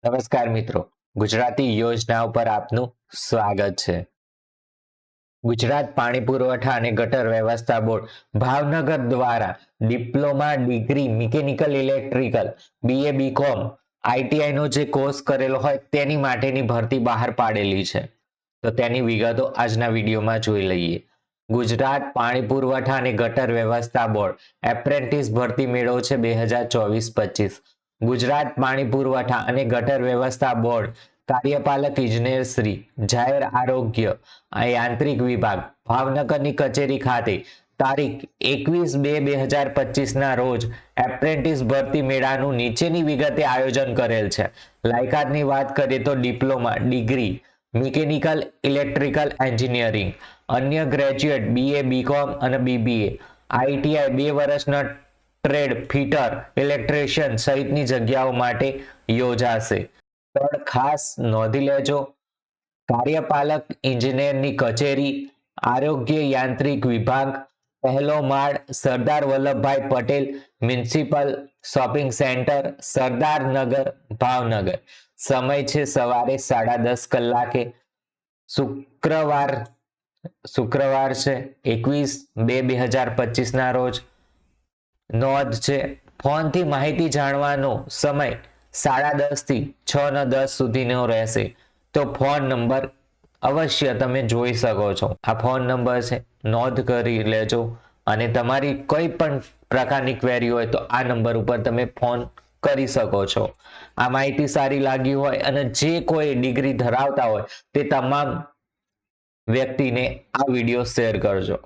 નમસ્કાર મિત્રો, ગુજરાતી યોજના ઉપર આપનું સ્વાગત છે. ગુજરાત પાણી પુરવઠા અને ગટર વ્યવસ્થા બોર્ડ ભાવનગર દ્વારા diploma degree mechanical electrical BA BCom ITI નો જે કોર્સ કરેલો હોય તેની માટેની ભરતી બહાર પાડેલી છે. તો તેની વિગતો આજના વિડીયોમાં જોઈ લઈએ. ગુજરાત પાણી પુરવઠા અને ગટર વ્યવસ્થા બોર્ડ એપ્રેન્ટિસ ભરતી મેળો છે 2024-25. ગુજરાત પાણી પુરવઠા અને ગટર વ્યવસ્થા બોર્ડ કાર્યપાલક ઇજનેર શ્રી જાહેર આરોગ્ય યાંત્રિક વિભાગ ભાવનગરની કચેરી ખાતે તારીખ 21/2/2025 ના રોજ એપ્રેન્ટિસ ભરતી મેળાનું નીચેની વિગતે આયોજન કરેલ છે. લાયકાતની વાત કરીએ તો diploma degree mechanical electrical engineering, અન્ય ગ્રેજ્યુએટ BA BCom અને BBA ITI 2 વર્ષના ટ્રેડ ફિટર ઇલેક્ટ્રિશિયન સહિતની જગ્યાઓ માટે યોજાશે. પણ ખાસ નોંધી લેજો, કાર્યપાલક ઇજનેરની કચેરી, આરોગ્ય યાંત્રિક વિભાગ, પહેલો માળ, Sardar Vallabhbhai Patel municipal shopping centre, Sardarnagar, Bhavnagar. સમય છે સવારે 10:30 કલાકે. શુક્રવાર છે 21/2/2025 ના રોજ. નોંધ છે, ફોનથી માહિતી જાણવાનો સમય 10:30 થી 6:10 સુધીનો રહેશે. તો ફોન નંબર અવશ્ય તમે જોઈ શકો છો. આ ફોન નંબર છે, નોંધ કરી લેજો. અને તમારી કોઈ પણ પ્રકારની ક્વેરી હોય તો આ નંબર ઉપર તમે ફોન કરી શકો છો. આ માહિતી સારી લાગી હોય અને જે કોઈ ડિગ્રી ધરાવતા હોય તે તમામ વ્યક્તિને આ વિડીયો શેર કરજો.